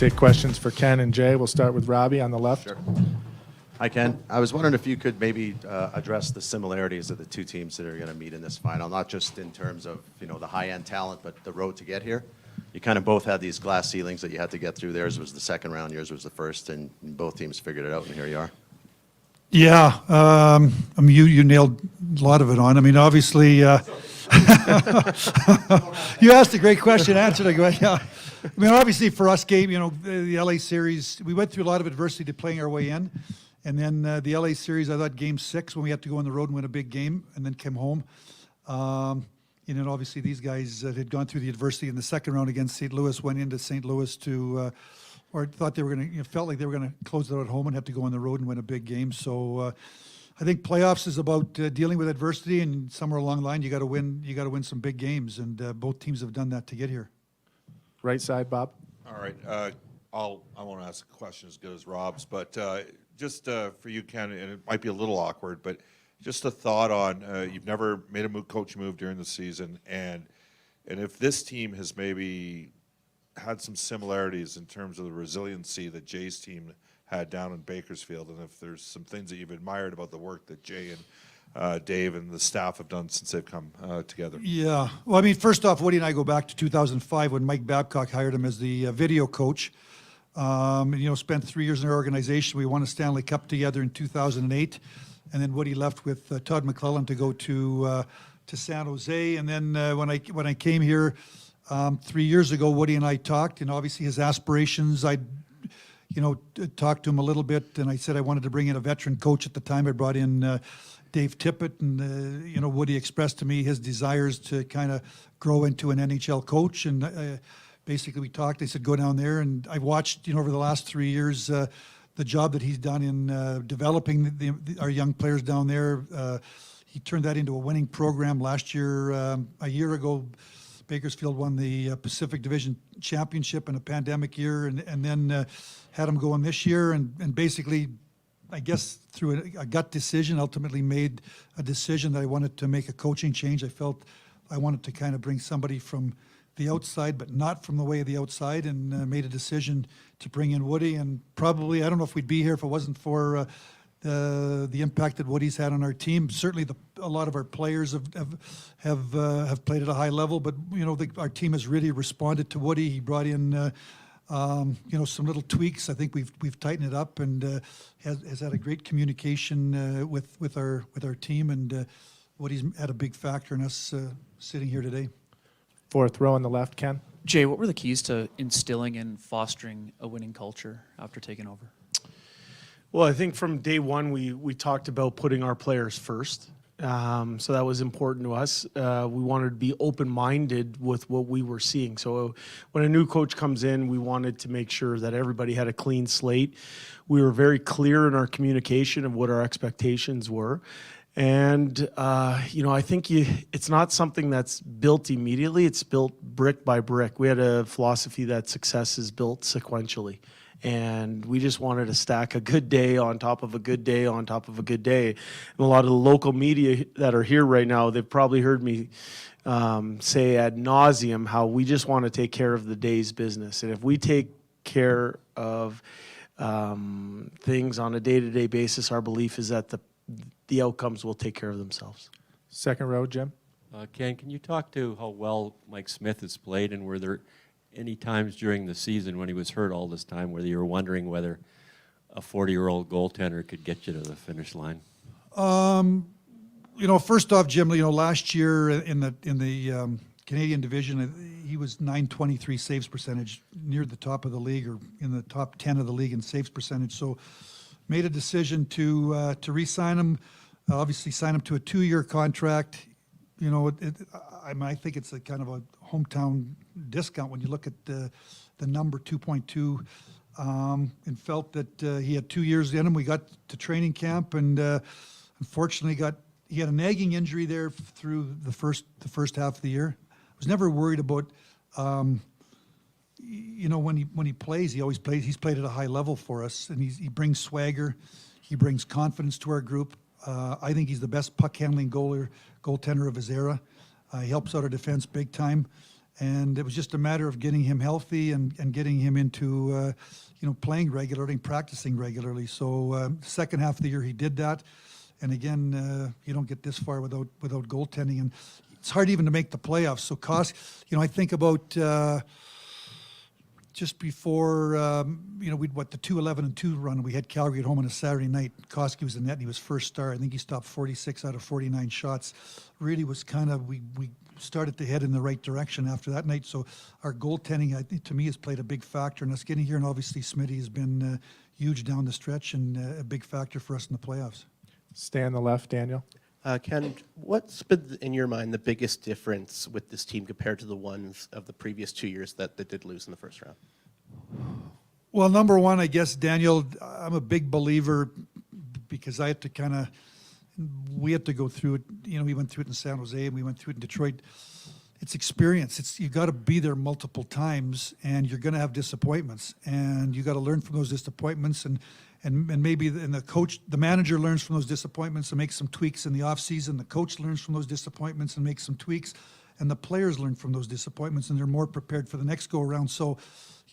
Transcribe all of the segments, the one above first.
take questions for Ken and Jay. We'll start with Robbie on the left. Sure. Hi, Ken. I was wondering if you could maybe address the similarities of the two teams that are going to meet in this final, not just in terms of, the high-end talent, but the road to get here. You kind of both had these glass ceilings that you had to get through. Theirs was the second round, yours was the first, and both teams figured it out, and here you are. Yeah, you nailed a lot of it on. I mean, obviously, you asked a great question, answered a great. Yeah. I mean, obviously for us, Gabe, the LA series, we went through a lot of adversity to playing our way in, and then the LA series, I thought Game 6 when we had to go on the road and win a big game, and then came home. And then obviously these guys that had gone through the adversity in the second round against St. Louis went into St. Louis to. Or thought they were going to, felt like they were going to close it out at home and have to go on the road and win a big game. So I think playoffs is about dealing with adversity, and somewhere along the line you got to win. You got to win some big games, and both teams have done that to get here. Right side, Bob. All right, I won't ask a question as good as Rob's, but just for you, Ken, and it might be a little awkward, but just a thought on you've never made a coach move during the season, and if this team has maybe had some similarities in terms of the resiliency that Jay's team had down in Bakersfield, and if there's some things that you've admired about the work that Jay and Dave and the staff have done since they've come together. Yeah. Well, I mean, first off, Woody and I go back to 2005 when Mike Babcock hired him as the video coach. Spent 3 years in our organization. We won a Stanley Cup together in 2008, and then Woody left with Todd McClellan to go to San Jose. And then when I came here 3 years ago, Woody and I talked, and obviously his aspirations, I talked to him a little bit, and I said I wanted to bring in a veteran coach at the time. I brought in Dave Tippett, and Woody expressed to me his desires to kind of grow into an NHL coach, and basically we talked. I said, go down there, and I watched, over the last 3 years, the job that he's done in developing our young players down there. He turned that into a winning program last year. A year ago, Bakersfield won the Pacific Division Championship in a pandemic year, and then had them going this year, and basically, I guess through a gut decision, ultimately made a decision that I wanted to make a coaching change. I felt I wanted to kind of bring somebody from the outside, but not from the way of the outside, and made a decision to bring in Woody. And probably, I don't know if we'd be here if it wasn't for the impact that Woody's had on our team. Certainly, a lot of our players have played at a high level, but our team has really responded to Woody. He brought in some little tweaks. I think we've tightened it up, and has had a great communication with our team. And Woody's had a big factor in us sitting here today. Fourth row on the left, Ken. Jay, what were the keys to instilling and fostering a winning culture after taking over? Well, I think from day one, we talked about putting our players first. So that was important to us. We wanted to be open-minded with what we were seeing. So when a new coach comes in, we wanted to make sure that everybody had a clean slate. We were very clear in our communication of what our expectations were. And, I think it's not something that's built immediately. It's built brick by brick. We had a philosophy that success is built sequentially. And we just wanted to stack a good day on top of a good day on top of a good day. And a lot of the local media that are here right now, they've probably heard me say ad nauseum how we just want to take care of the day's business. And if we take care of things on a day-to-day basis, our belief is that the outcomes will take care of themselves. Second row, Jim. Ken, can you talk to how well Mike Smith has played, and were there any times during the season when he was hurt all this time where you were wondering whether a 40-year-old goaltender could get you to the finish line? First off, Jim, last year in the Canadian division, he was .923 saves percentage, near the top of the league, or in the top 10 of the league in saves percentage. So made a decision to re-sign him, obviously sign him to a 2-year contract. I think it's a kind of a hometown discount when you look at the number 2.2, and felt that he had 2 years in him. We got to training camp, and unfortunately he had a nagging injury there through the first half of the year. I was never worried about when he plays, he always plays. He's played at a high level for us, and he brings swagger, he brings confidence to our group. I think he's the best puck handling goaltender of his era. He helps out our defense big time, And it was just a matter of getting him healthy and getting him into, playing regularly and practicing regularly. So second half of the year he did that. And again, you don't get this far without goaltending. And it's hard even to make the playoffs. So I think about just before, we'd the 2-11-2 run. We had Calgary at home on a Saturday night. Koski was in net and he was first star. I think he stopped 46 out of 49 shots. Really was kind of, we started to head in the right direction after that night. So our goaltending, I think, to me, has played a big factor in us getting here. And obviously, Smitty has been huge down the stretch and a big factor for us in the playoffs. Stay on the left, Daniel. Ken, what's been, in your mind, the biggest difference with this team compared to the ones of the previous 2 years that did lose in the first round? Well, number one, I guess, Daniel, I'm a big believer because I had to we had to go through it. We went through it in San Jose and we went through it in Detroit. It's experience. You've got to be there multiple times and you're going to have disappointments and you got to learn from those disappointments and maybe the manager learns from those disappointments and makes some tweaks in the offseason. The coach learns from those disappointments and makes some tweaks, and the players learn from those disappointments and they're more prepared for the next go around. So,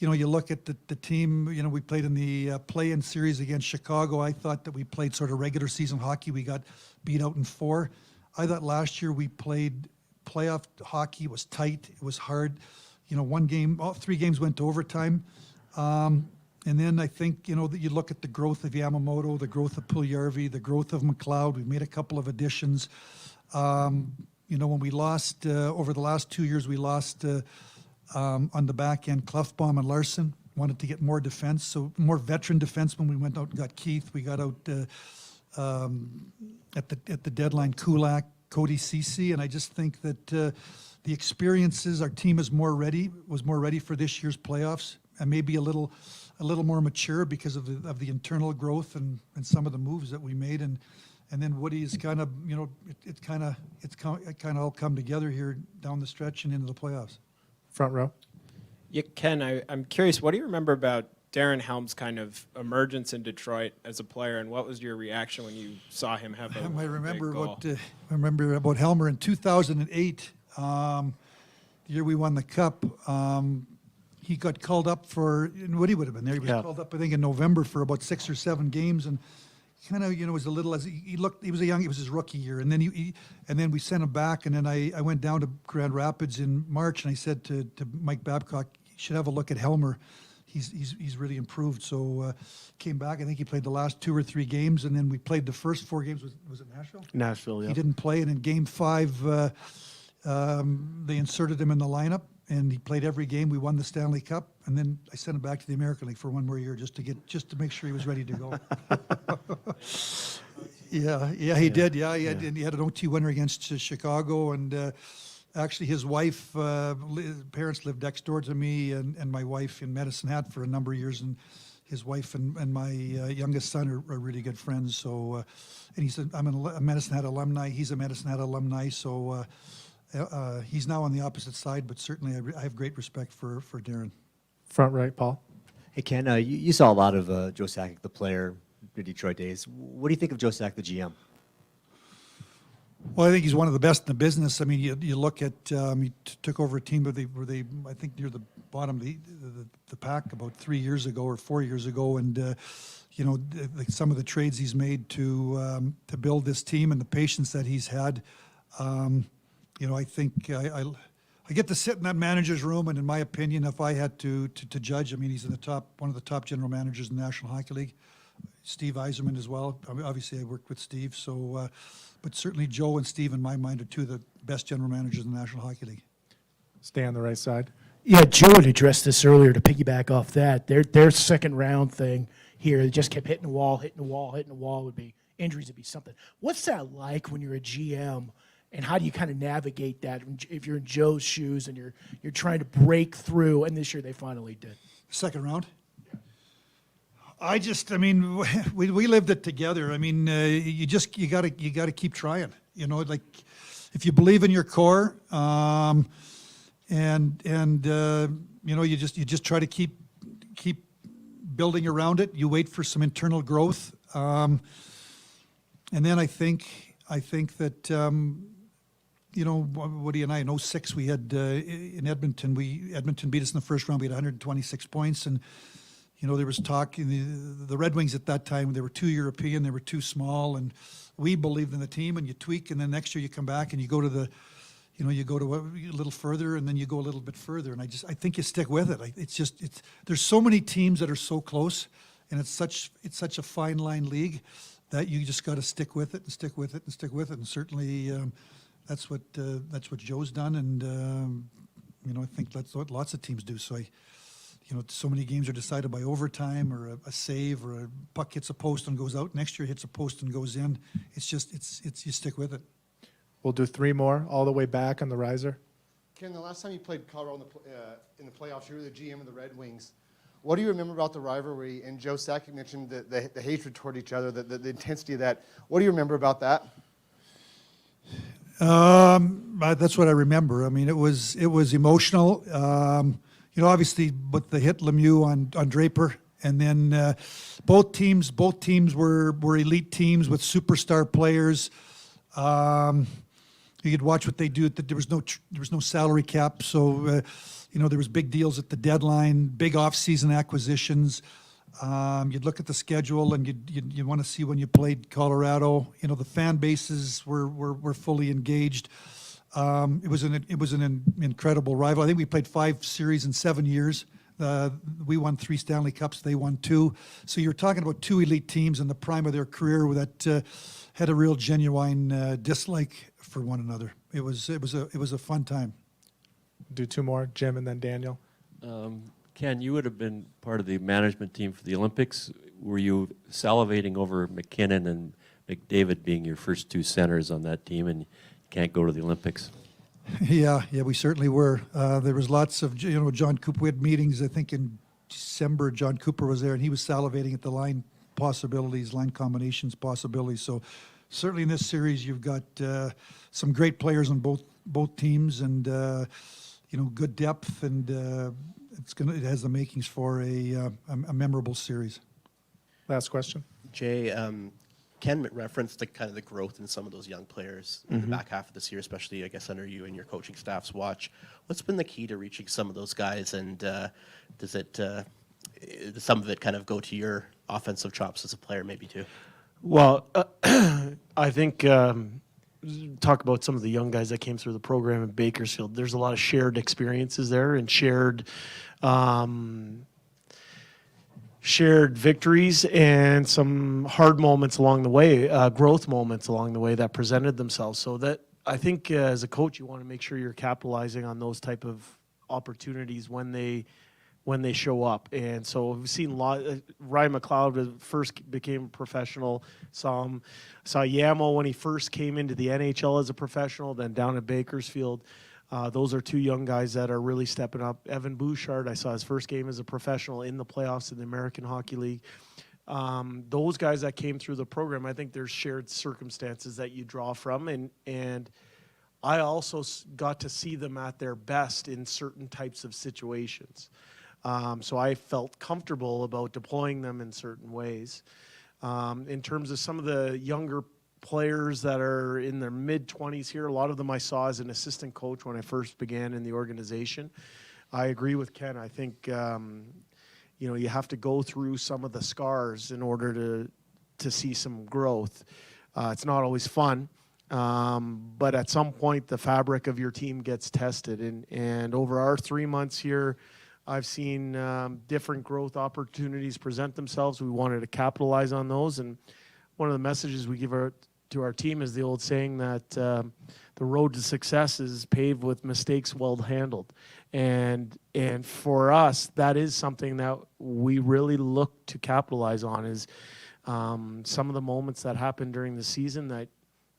you look at the team. We played in the play-in series against Chicago. I thought that we played sort of regular season hockey. We got beat out in 4. I thought last year we played playoff hockey. It was tight. It was hard. 1 game, 3 games went to overtime. And then I think, that you look at the growth of Yamamoto, the growth of Puljujarvi, the growth of McLeod. We've made a couple of additions. When we lost, over the last 2 years, we lost on the back end, Klefbom and Larson. Wanted to get more defense, so more veteran defensemen. We went out and got Keith. We got out at the deadline, Kulak, Cody Ceci, and I just think that the experiences, our team was more ready for this year's playoffs, and maybe a little more mature because of the internal growth and some of the moves that we made, and then Woody's kind of it's kind of all come together here down the stretch and into the playoffs. Front row. Yeah, Ken, I'm curious, what do you remember about Darren Helm's kind of emergence in Detroit as a player, and what was your reaction when you saw him have a I remember big goal? I remember about Helmer in 2008, the year we won the Cup. He got called up and Woody would have been there. He was called up, I think, in November for about 6 or 7 games, and kind of, was a little as he looked. He was it was his rookie year, and then then we sent him back, and then I went down to Grand Rapids in March, and I said to Mike Babcock, you should have a look at Helmer. He's really improved. So came back. I think he played the last 2 or 3 games, and then we played the first 4 games. Was it Nashville? Nashville, yeah. He didn't play, and in Game 5, they inserted him in the lineup, and he played every game. We won the Stanley Cup, and then I sent him back to the American League for 1 more year just to make sure he was ready to go. Yeah, he did. Yeah, he had an OT winner against Chicago, and actually his wife, parents lived next door to me and my wife in Medicine Hat for a number of years, and his wife and my youngest son are really good friends. So, and I'm a Medicine Hat alumni. He's a Medicine Hat alumni. So. He's now on the opposite side, but certainly I have great respect for Darren. Front right, Paul. Hey, Ken, you saw a lot of Joe Sakic, the player, the Detroit days. What do you think of Joe Sakic, the GM? Well, I think he's one of the best in the business. I mean, you look at he took over a team where they I think near the bottom of the pack about 3 years ago or 4 years ago, and some of the trades he's made to build this team and the patience that he's had. I think I get to sit in that manager's room, and in my opinion, if I had to judge, I mean, he's in one of the top general managers in the National Hockey League. Steve Yzerman as well. I mean, obviously, I worked with Steve, so but certainly Joe and Steve, in my mind, are 2 of the best general managers in the National Hockey League. Stay on the right side. Yeah, Joe had addressed this earlier to piggyback off that. Their second round thing here, they just kept hitting the wall would be injuries would be something. What's that like when you're a GM? And how do you kind of navigate that if you're in Joe's shoes and you're trying to break through? And this year they finally did. Second round. I mean, we lived it together. I mean, you gotta keep trying. Like if you believe in your core, you just try to keep building around it. You wait for some internal growth, and then I think that. you know, Woody and I, in 06, we had in Edmonton, Edmonton beat us in the first round. We had 126 points. And, you know, there was talk in the Red Wings at that time, they were too European, they were too small. And we believed in the team, and you tweak, and then next year you come back and you go to you go to a little further, and then you go a little bit further. And I think you stick with it. There's so many teams that are so close, and it's such a fine line league that you just got to stick with it and stick with it and stick with it. And certainly that's what Joe's done, and you know, I think that's what lots of teams do. So you know, so many games are decided by overtime or a save, or a puck hits a post and goes out. Next year hits a post and goes in. It's you stick with it. We'll do 3 more all the way back on the riser. Ken, the last time you played Colorado in the playoffs, you were the GM of the Red Wings. What do you remember about the rivalry? And Joe Sakic mentioned the hatred toward each other, the intensity of that. What do you remember about that? That's what I remember. I mean, it was emotional. You know, obviously, but the hit Lemieux on Draper, and then both teams were elite teams with superstar players. You could watch what they do. There was no salary cap, so you know, there was big deals at the deadline, big off-season acquisitions. You'd look at the schedule, and you'd want to see when you played Colorado. You know, the fan bases were fully engaged. It was an incredible rival. I think we played 5 series in 7 years. We won 3 Stanley Cups. They won 2. So you're talking about 2 elite teams in the prime of their career that had a real genuine dislike for one another. It was a fun time. Do 2 more, Jim and then Daniel. Ken, you would have been part of the management team for the Olympics. Were you salivating over McKinnon and McDavid being your first 2 centers on that team, and you can't go to the Olympics? Yeah, we certainly were. There was lots of, you know, John Cooper. We had meetings, I think in December. John Cooper was there, and he was salivating at the line possibilities, line combinations possibilities. So certainly in this series, you've got some great players on both teams, and you know, good depth, and it has the makings for a memorable series. Last question. Jay, Ken referenced the growth in some of those young players in the back half of this year, especially, I guess, under you and your coaching staff's watch. What's been the key to reaching some of those guys, and does some of it kind of go to your offensive chops as a player, maybe too? Well, I think talk about some of the young guys that came through the program in Bakersfield. There's a lot of shared experiences there, and shared victories and some hard moments along the way, growth moments along the way that presented themselves. So that I think as a coach, you want to make sure you're capitalizing on those type of opportunities when they show up. And so we've seen Ryan McLeod first became a professional. Saw Yamo when he first came into the NHL as a professional, then down at Bakersfield. Those are 2 young guys that are really stepping up. Evan Bouchard, I saw his first game as a professional in the playoffs in the American Hockey League. Those guys that came through the program, I think there's shared circumstances that you draw from. And I also got to see them at their best in certain types of situations. So I felt comfortable about deploying them in certain ways. In terms of some of the younger players that are in their mid-20s here, a lot of them I saw as an assistant coach when I first began in the organization. I agree with Ken. I think you know, you have to go through some of the scars in order to see some growth. It's not always fun, but at some point the fabric of your team gets tested. And over our 3 months here, I've seen different growth opportunities present themselves. We wanted to capitalize on those, and one of the messages we give to our team is the old saying that the road to success is paved with mistakes well handled. And for us, that is something that we really look to capitalize on, is some of the moments that happen during the season that,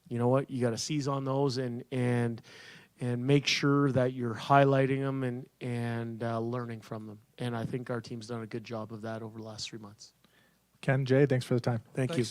you know what, you got to seize on those and make sure that you're highlighting them and learning from them. And I think our team's done a good job of that over the last 3 months. Ken, Jay, thanks for the time. Thank you.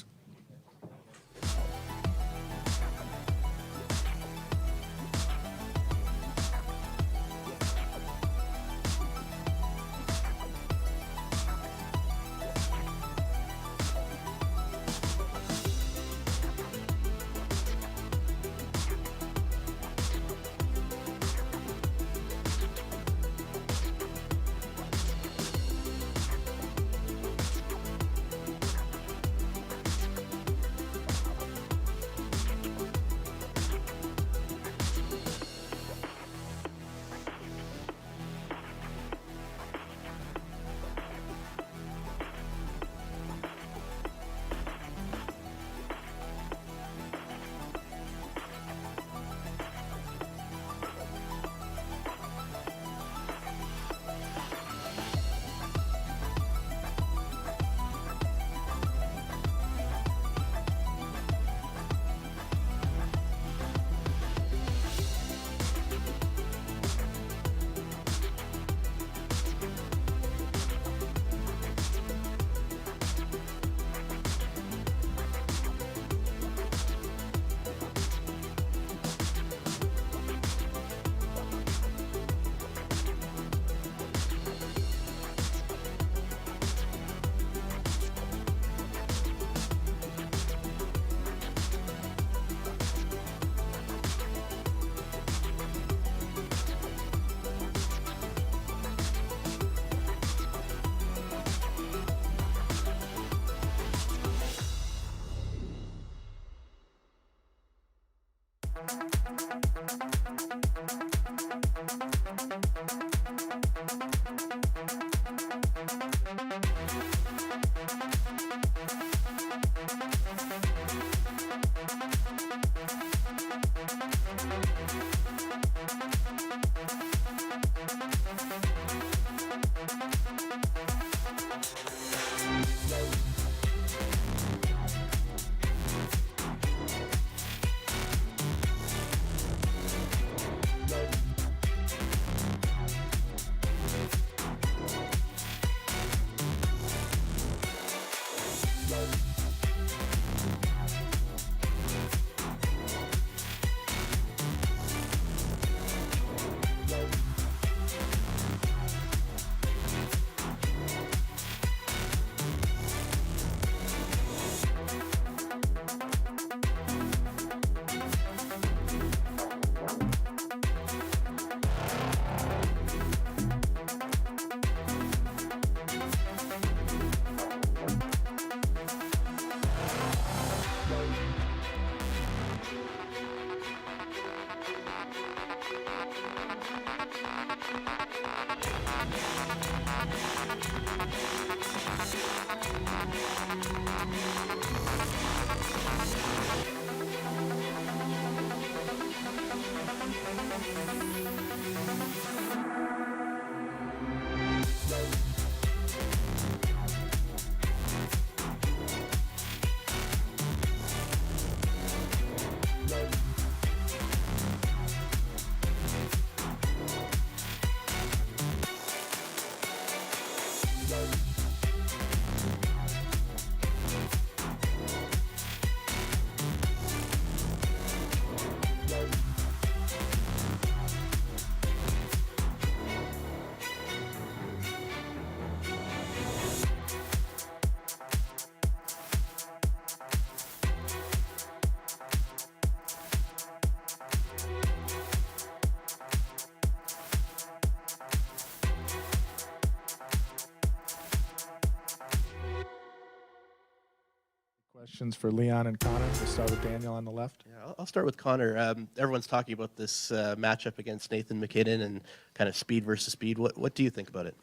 Questions for Leon and Connor. We'll start with Daniel on the left. Yeah, I'll start with Connor. Everyone's talking about this matchup against Nathan McKinnon and kind of speed versus speed. What do you think about it?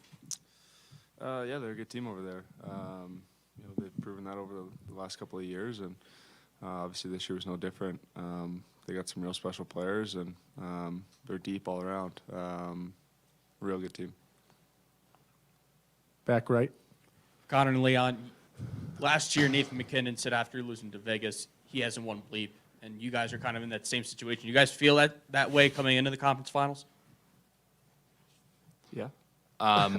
Yeah, they're a good team over there. They've proven that over the last couple of years, and obviously this year was no different. They got some real special players, and they're deep all around. Real good team. Back right. Connor and Leon, last year Nathan McKinnon said after losing to Vegas, he hasn't won bleep, and you guys are kind of in that same situation. You guys feel that way coming into the conference finals? Yeah. I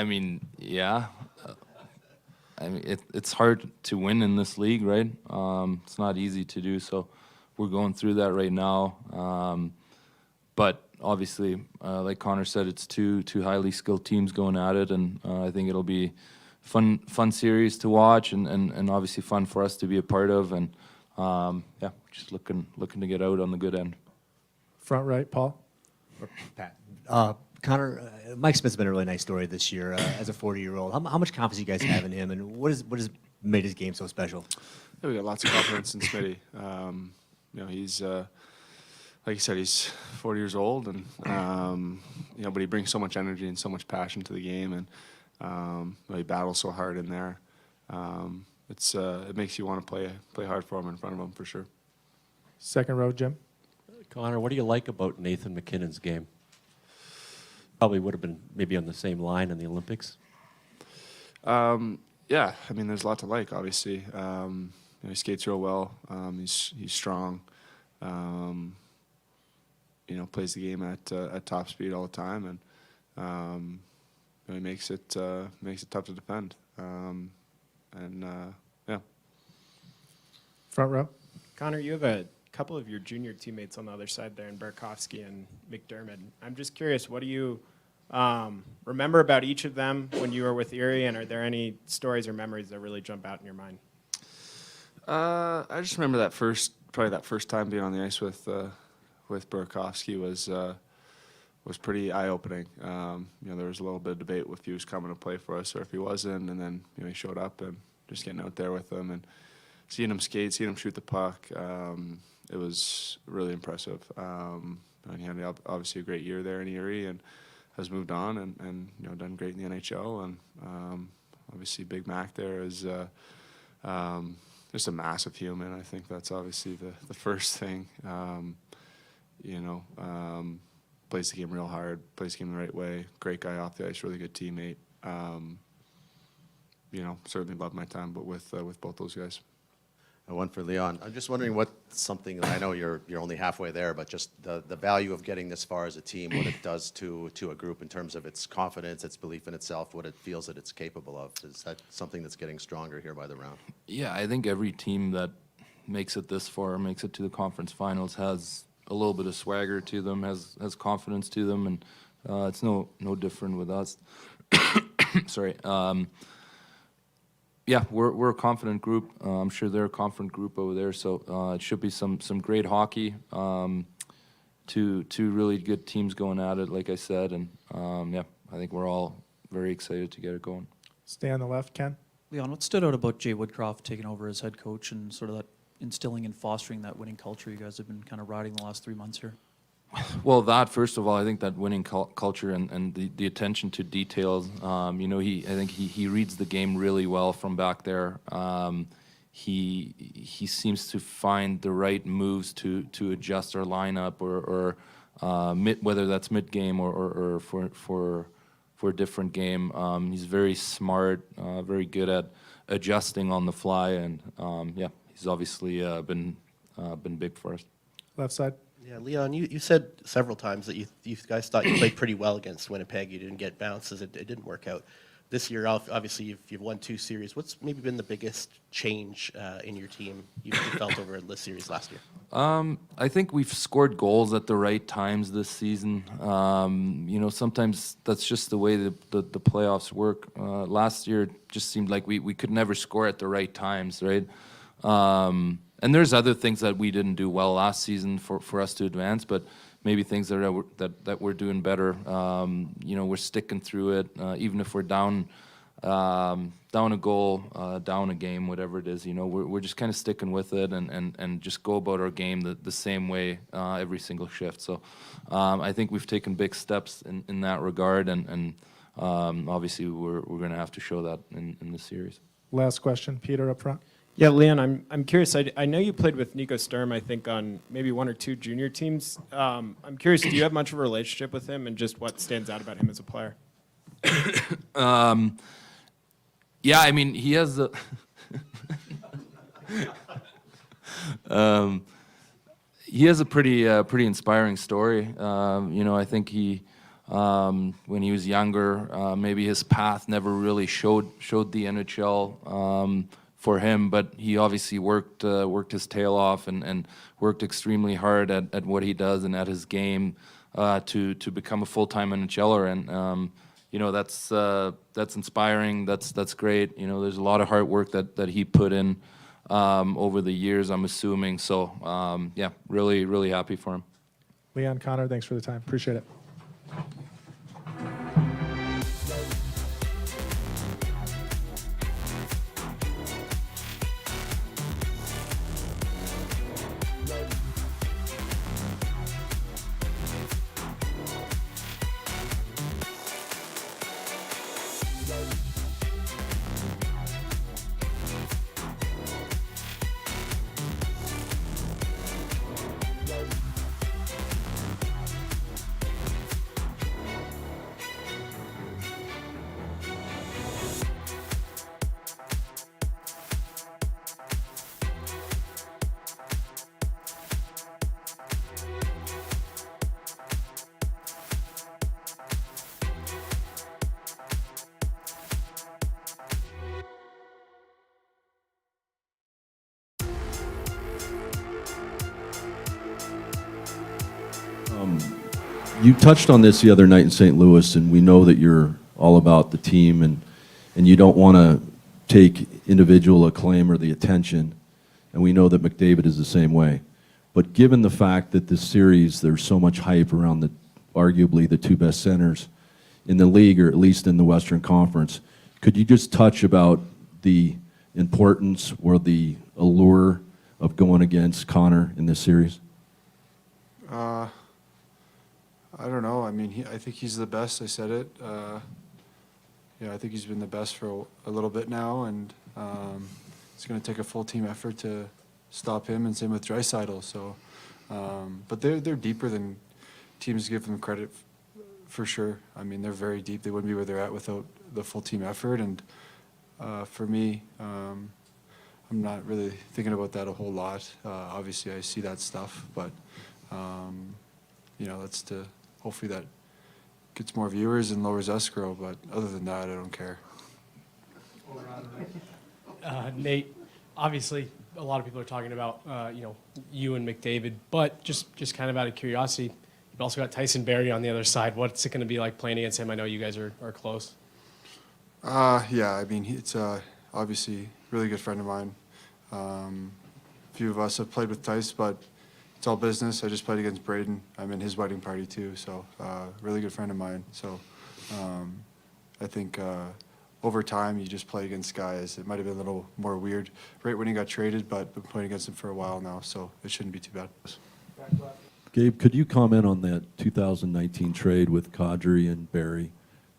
mean, yeah. It's hard to win in this league, right? It's not easy to do, so we're going through that right now. But obviously, like Connor said, it's two highly skilled teams going at it, and I think it'll be fun series to watch, and obviously fun for us to be a part of, and yeah, just looking to get out on the good end. Front right, Paul. Pat. Connor, Mike Smith's been a really nice story this year as a 40-year-old. How much confidence do you guys have in him, and what has made his game so special? Yeah, we got lots of confidence in Smitty. He's like you said, he's 40 years old, and but he brings so much energy and so much passion to the game, and he battles so hard in there. It makes you want to play hard for him in front of him for sure. Second row, Jim. Connor, what do you like about Nathan McKinnon's game? Probably would have been maybe on the same line in the Olympics. Yeah, I mean, there's a lot to like. Obviously, he skates real well. He's strong. Plays the game at top speed all the time, and he makes it tough to defend. Yeah. Front row. Connor, you have a couple of your junior teammates on the other side there in Burakovsky and McDermott. I'm just curious, what do you remember about each of them when you were with Erie, and are there any stories or memories that really jump out in your mind? I just remember that first time being on the ice with Burakovsky was pretty eye-opening. There was a little bit of debate if he was coming to play for us or if he wasn't, and then he showed up, and just getting out there with him and seeing him skate, seeing him shoot the puck. It was really impressive. he had obviously a great year there in Erie and has moved on and done great in the NHL. And obviously Big Mac there is just a massive human. I think that's obviously the first thing. Plays the game real hard, plays the game the right way. Great guy off the ice, really good teammate. Certainly loved my time, but with both those guys. And one for Leon. I'm just wondering what something, I know you're only halfway there, but just the value of getting this far as a team, what it does to a group in terms of its confidence, its belief in itself, what it feels that it's capable of. Is that something that's getting stronger here by the round? Yeah, I think every team that makes it this far, makes it to the conference finals, has a little bit of swagger to them, has confidence to them, and it's no different with us. Sorry. Yeah, we're a confident group. I'm sure they're a confident group over there, so it should be some great hockey. Two really good teams going at it, like I said, and yeah, I think we're all very excited to get it going. Stay on the left, Ken. Leon, what stood out about Jay Woodcroft taking over as head coach and sort of that instilling and fostering that winning culture you guys have been kind of riding the last 3 months here? Well, first of all, I think that winning culture and the attention to details. I think he reads the game really well from back there. He seems to find the right moves to adjust our lineup or whether that's mid game or for a different game. He's very smart, very good at adjusting on the fly, and yeah, he's obviously been big for us. Left side. Yeah, Leon, you said several times that you guys thought you played pretty well against Winnipeg. You didn't get bounces. It didn't work out. This year, obviously, you've won 2 series. What's maybe been the biggest change in your team you felt over this series last year? I think we've scored goals at the right times this season. Sometimes that's just the way the playoffs work. Last year, it just seemed like we could never score at the right times, right? And there's other things that we didn't do well last season for us to advance, but maybe things that we're doing better. We're sticking through it, even if we're down a goal, down a game, whatever it is. We're just kind of sticking with it and just go about our game the same way every single shift. So I think we've taken big steps in that regard, and obviously we're going to have to show that in this series. Last question, Peter up front. Yeah, Leon, I'm curious. I know you played with Nico Sturm, I think, on maybe 1 or 2 junior teams. I'm curious, do you have much of a relationship with him, and just what stands out about him as a player? Yeah, I mean, he has a he has a pretty inspiring story. I think he when he was younger, maybe his path never really showed the NHL for him, but he obviously worked his tail off and worked extremely hard at what he does and at his game to become a full-time NHLer, and that's inspiring. That's great. There's a lot of hard work that he put in over the years, I'm assuming. So yeah, really happy for him. Leon, Connor, thanks for the time. Appreciate it. You touched on this the other night in St. Louis, and we know that you're all about the team, and you don't want to take individual acclaim or the attention, and we know that McDavid is the same way. But given the fact that this series, there's so much hype around arguably the 2 best centers in the league, or at least in the Western Conference, could you just touch about the importance or the allure of going against Connor in this series? I don't know. I mean, I think he's the best. I said it. Yeah, I think he's been the best for a little bit now, and it's going to take a full team effort to stop him, and same with Draisaitl. So, but they're deeper than teams give them credit for sure. I mean, they're very deep. They wouldn't be where they're at without the full team effort. And for me, I'm not really thinking about that a whole lot. Obviously, I see that stuff, but you know, that's to hopefully that gets more viewers and lowers escrow. But other than that, I don't care. Nate, obviously, a lot of people are talking about you and McDavid, but just kind of out of curiosity, you've also got Tyson Barrie on the other side. What's it going to be like playing against him? I know you guys are close. Yeah, I mean, it's obviously a really good friend of mine. A few of us have played with Tice, but it's all business. I just played against Braden. I'm in his wedding party too, so really good friend of mine. So I think over time you just play against guys. It might have been a little more weird right when he got traded, but been playing against him for a while now, so it shouldn't be too bad. Gabe, could you comment on that 2019 trade with Kadri and Barrie?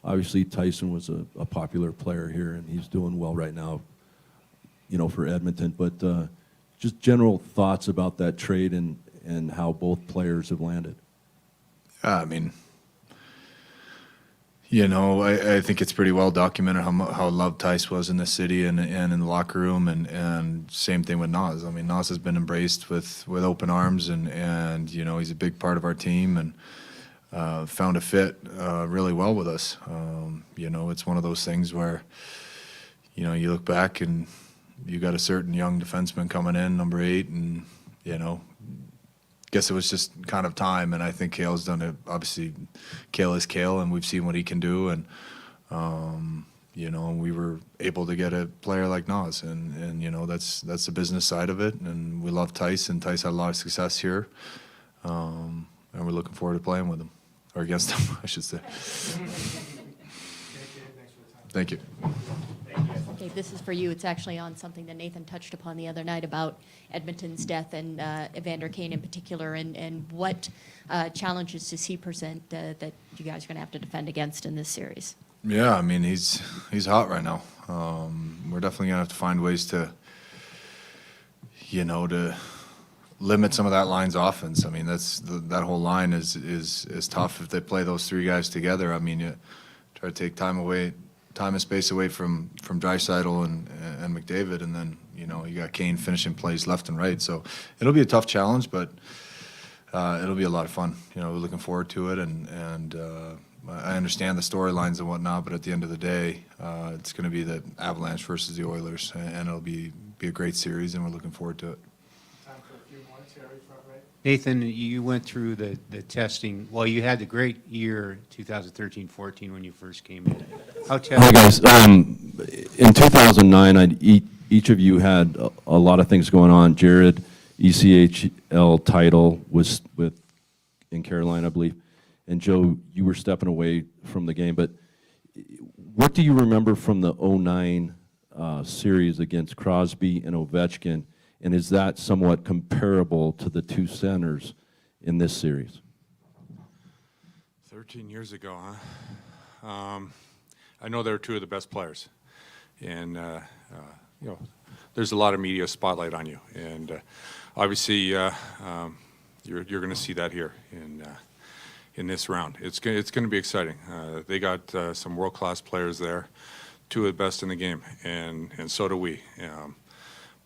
Obviously, Tyson was a popular player here, and he's doing well right now, you know, for Edmonton. But just general thoughts about that trade and how both players have landed. I mean, you know, I think it's pretty well documented how loved Tice was in the city and in the locker room, and same thing with Nas. I mean, Nas has been embraced with open arms, and you know, he's a big part of our team, and found a fit really well with us. You know, it's one of those things where, you know, you look back and you got a certain young defenseman coming in, number 8, and, you know, guess it was just kind of time. And I think Kale's done it. Obviously, Kale is Kale, and we've seen what he can do. And, you know, we were able to get a player like Nas. And you know, that's the business side of it. And we love Tice, and Tice had a lot of success here. And we're looking forward to playing with him. Or against him, I should say. Thank you. Okay, this is for you. It's actually on something that Nathan touched upon the other night about Edmonton's death and Evander Kane in particular, and what challenges does he present that you guys are going to have to defend against in this series? Yeah, I mean, he's hot right now. We're definitely going to have to find ways to, you know, to limit some of that line's offense. I mean, that whole line is tough if they play those 3 guys together. I mean, you try to take time and space away from Draisaitl and McDavid, and then, you know, you got Kane finishing plays left and right. So it'll be a tough challenge, but it'll be a lot of fun. You know, we're looking forward to it, and I understand the storylines and whatnot, but at the end of the day, it's going to be the Avalanche versus the Oilers, and it'll be a great series, and we're looking forward to it. Nathan, you went through the testing. Well, you had the great year 2013-14 when you first came in. How Hi guys. In 2009, each of you had a lot of things going on. Jared, ECHL title was in Carolina, I believe, and Joe, you were stepping away from the game. But what do you remember from the 09 series against Crosby and Ovechkin? And is that somewhat comparable to the 2 centers in this series? 13 years ago, huh? I know they're 2 of the best players. And, you know, there's a lot of media spotlight on you. And obviously, you're going to see that here in this round. It's going to be exciting. They got some world-class players there, 2 of the best in the game, and so do we.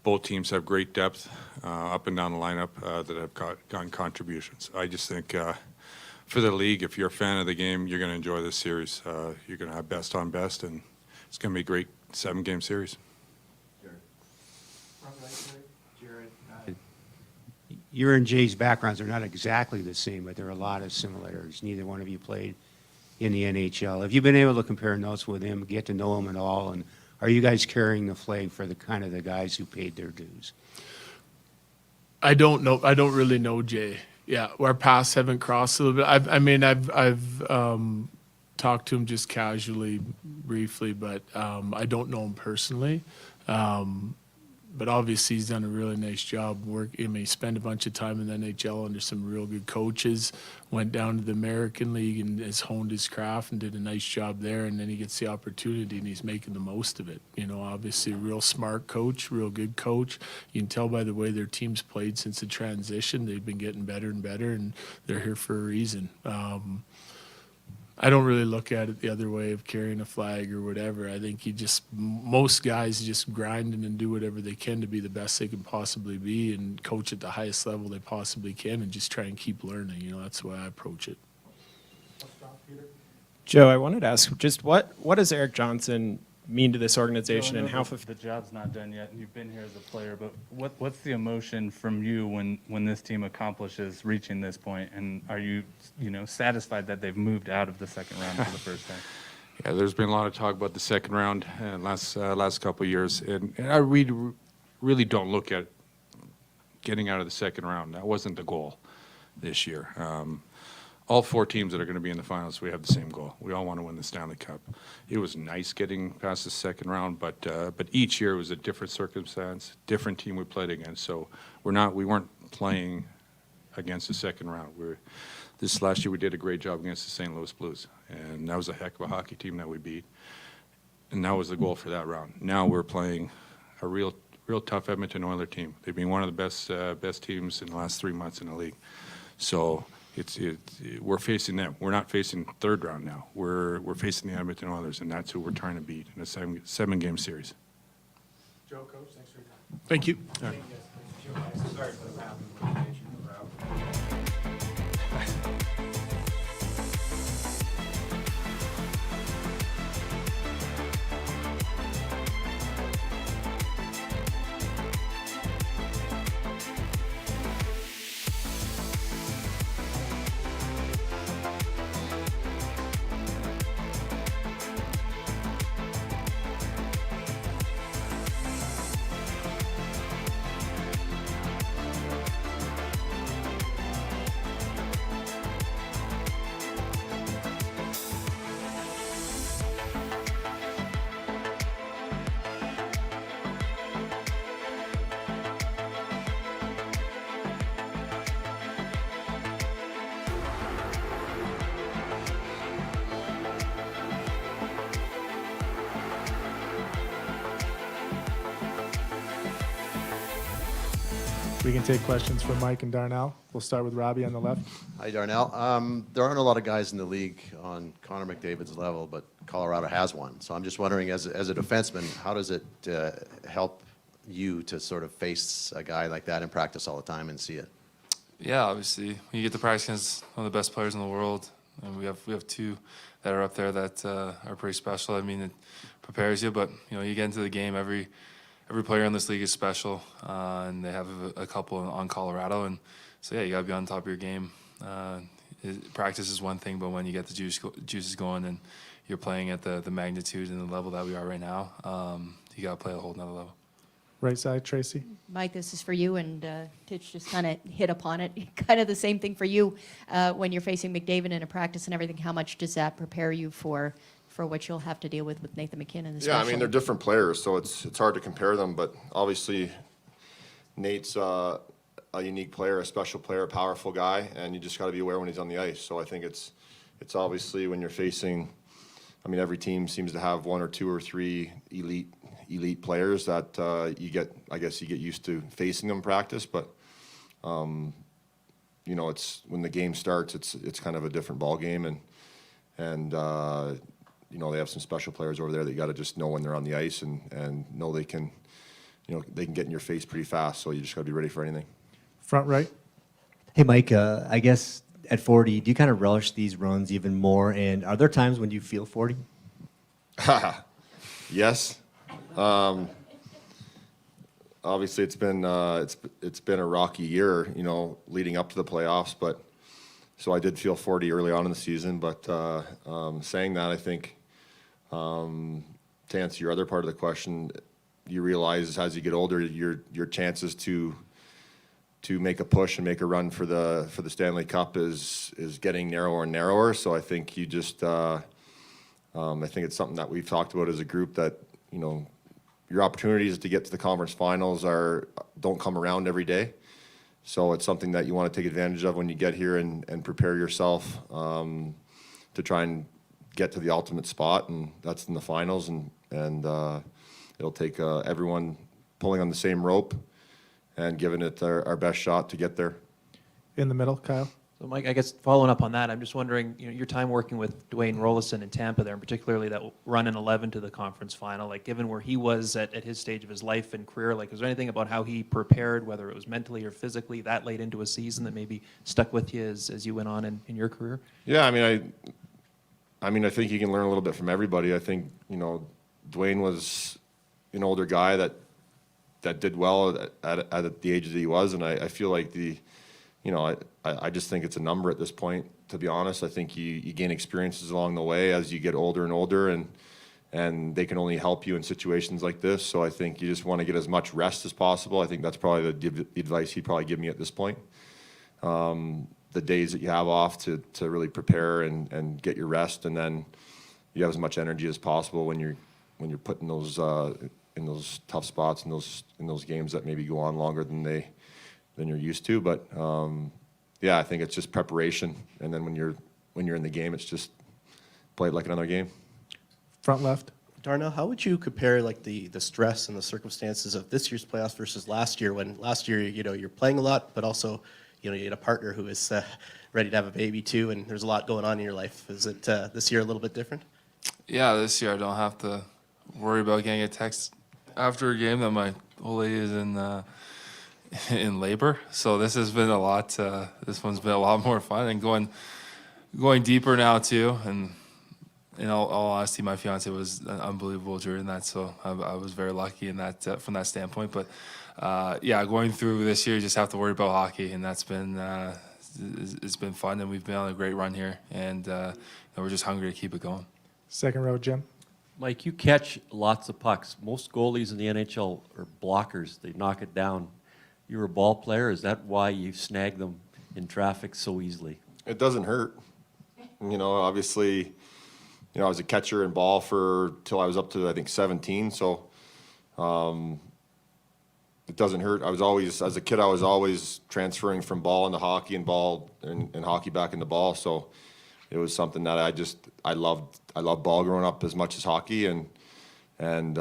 Both teams have great depth up and down the lineup that have gotten contributions. I just think for the league, if you're a fan of the game, you're going to enjoy this series. You're going to have best on best, and it's going to be a great 7-game series. Your and Jay's backgrounds are not exactly the same, but there are a lot of similarities. Neither one of you played in the NHL. Have you been able to compare notes with him, get to know him at all, and are you guys carrying the flag for the kind of the guys who paid their dues? I don't know. I don't really know Jay. Yeah, our paths haven't crossed a little bit. I've talked to him just casually, briefly, but I don't know him personally. but obviously he's done a really nice job. He spent a bunch of time in the NHL under some real good coaches, went down to the American League and has honed his craft and did a nice job there, and then he gets the opportunity and he's making the most of it. Obviously a real smart coach, real good coach. You can tell by the way their team's played since the transition. They've been getting better and better, and they're here for a reason. I don't really look at it the other way of carrying a flag or whatever. I think most guys just grinding and do whatever they can to be the best they can possibly be and coach at the highest level they possibly can and just try and keep learning. That's the way I approach it. Joe, I wanted to ask just what does Eric Johnson mean to this organization, and how the job's not done yet, and you've been here as a player, but what's the emotion from you when this team accomplishes reaching this point, and are you satisfied that they've moved out of the second round for the first time? Yeah, there's been a lot of talk about the second round last couple of years, and I really don't look at getting out of the second round. That wasn't the goal this year. All 4 teams that are going to be in the finals, we have the same goal. We all want to win the Stanley Cup. It was nice getting past the second round, but each year was a different circumstance, different team we played against. So we weren't playing against the second round. This last year we did a great job against the St. Louis Blues, and that was a heck of a hockey team that we beat, and that was the goal for that round. Now we're playing a real tough Edmonton Oilers team. They've been one of the best teams in the last 3 months in the league. So we're facing them. We're not facing third round now. We're facing the Edmonton Oilers, and that's who we're trying to beat in a 7-game series. Joe, Coach, thanks for your time. Thank you. Sorry for the round. We can take questions from Mike and Darnell. We'll start with Robbie on the left. Hi, Darnell. There aren't a lot of guys in the league on Connor McDavid's level, but Colorado has one. So I'm just wondering, as a defenseman, how does it help you to sort of face a guy like that in practice all the time and see it? Yeah, obviously, when you get to practice against one of the best players in the world, and we have 2 that are up there that are pretty special. I mean, it prepares you, but you get into the game. Every player in this league is special, and they have a couple on Colorado, and so yeah, you got to be on top of your game. Practice is one thing, but when you get the juices going and you're playing at the magnitude and the level that we are right now, you got to play a whole nother level. Right side, Tracy. Mike, this is for you, and Titch just kind of hit upon it. Kind of the same thing for you when you're facing McDavid in a practice and everything. How much does that prepare you for what you'll have to deal with Nathan McKinnon? Yeah, I mean, they're different players, so it's hard to compare them, but obviously Nate's a unique player, a special player, a powerful guy, and you just got to be aware when he's on the ice. So I think it's obviously when you're facing, I mean, every team seems to have 1 or 2 or 3 elite players that you get used to facing them in practice, but it's when the game starts, it's kind of a different ball game, and they have some special players over there that you got to just know when they're on the ice and know they can get in your face pretty fast. So you just got to be ready for anything. Front right. Hey, Mike, I guess at 40, do you kind of relish these runs even more? And are there times when you feel 40? Yes. Obviously, it's been a rocky year, leading up to the playoffs. But so I did feel 40 early on in the season. But saying that, I think to answer your other part of the question, you realize as you get older, your chances to make a push and make a run for the Stanley Cup is getting narrower and narrower. So I think you just I think it's something that we've talked about as a group that you're your opportunities to get to the conference finals don't come around every day. So it's something that you want to take advantage of when you get here and prepare yourself to try and get to the ultimate spot, and that's in the finals. And it'll take everyone pulling on the same rope and giving it our best shot to get there. In the middle, Kyle. So, Mike, I guess following up on that, I'm just wondering, your time working with Dwayne Rollison in Tampa there, and particularly that run in 11 to the conference final, like given where he was at his stage of his life and career, like is there anything about how he prepared, whether it was mentally or physically, that late into a season that maybe stuck with you as you went on in your career? Yeah, I think you can learn a little bit from everybody. I think, Dwayne was an older guy that did well at the age that he was, and I feel like I just think it's a number at this point, to be honest. I think you gain experiences along the way as you get older and older, and they can only help you in situations like this. So I think you just want to get as much rest as possible. I think that's probably the advice he'd probably give me at this point. The days that you have off to really prepare and get your rest, and then you have as much energy as possible when you're put in those tough spots, in those games that maybe go on longer than you're used to. But yeah, I think it's just preparation, and then when you're in the game, it's just play it like another game. Front left. Darnell, how would you compare like the stress and the circumstances of this year's playoffs versus last year? When last year, you're playing a lot, but also, you had a partner who is ready to have a baby too, and there's a lot going on in your life. Is it this year a little bit different? Yeah, this year I don't have to worry about getting a text after a game that my old lady is in labor. So this has been a lot. This one's been a lot more fun and going deeper now too. And in all honesty, my fiance was unbelievable during that. So I was very lucky in that from that standpoint. But yeah, going through this year, you just have to worry about hockey, and that's been it's been fun, and we've been on a great run here, and we're just hungry to keep it going. Second row, Jim. Mike, you catch lots of pucks. Most goalies in the NHL are blockers. They knock it down. You're a ball player. Is that why you snag them in traffic so easily? It doesn't hurt. Obviously, I was a catcher in ball till I was up to, I think, 17. So it doesn't hurt. As a kid, I was always transferring from ball into hockey and ball and hockey back into ball. So it was something that I loved. I loved ball growing up as much as hockey, and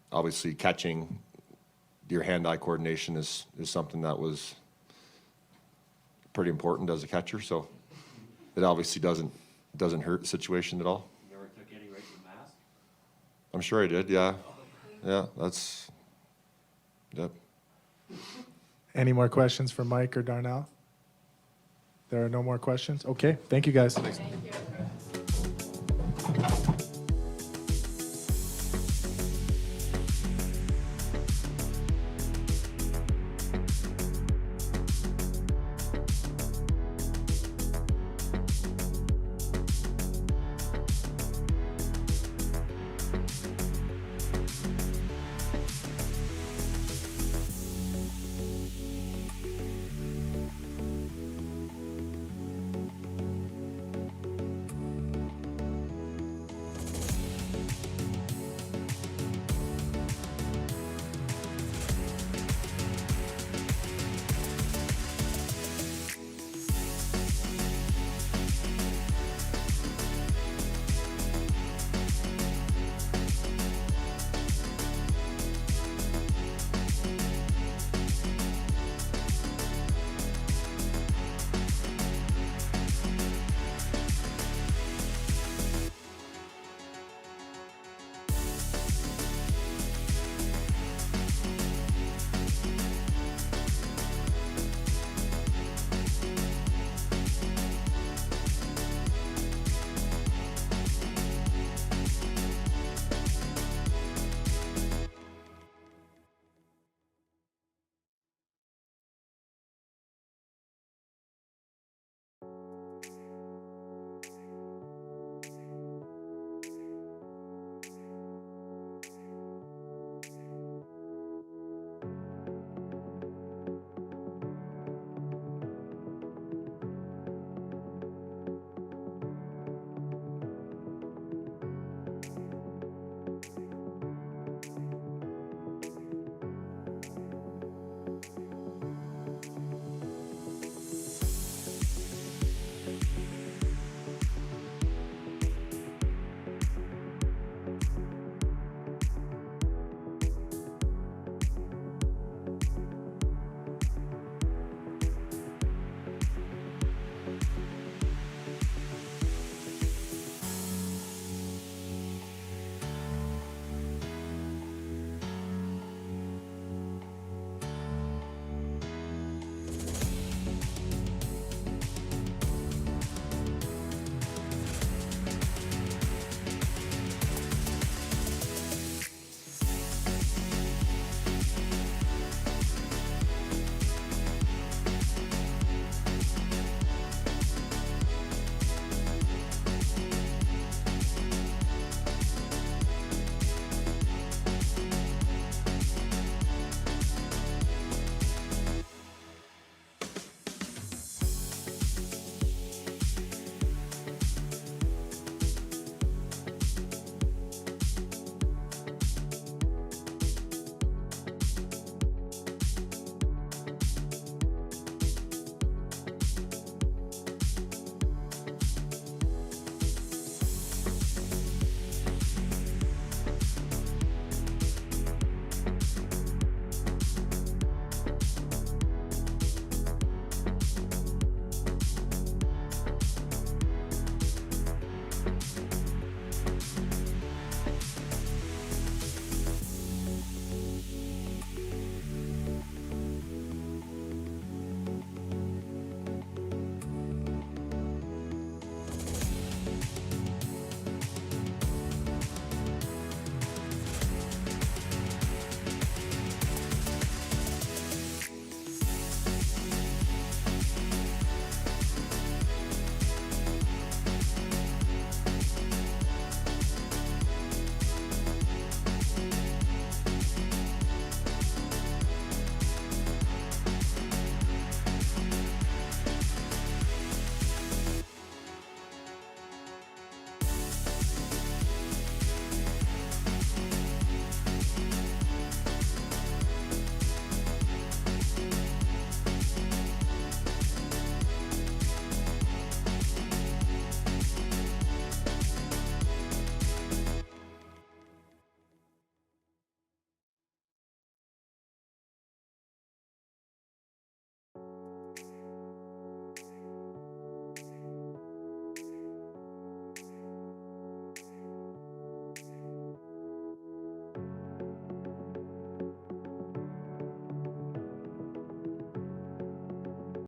obviously catching, your hand-eye coordination is something that was pretty important as a catcher. So it obviously doesn't hurt the situation at all. You ever took any right to the mask? I'm sure I did. Yeah. Yep. Any more questions for Mike or Darnell? There are no more questions? Okay, thank you guys. Thank you.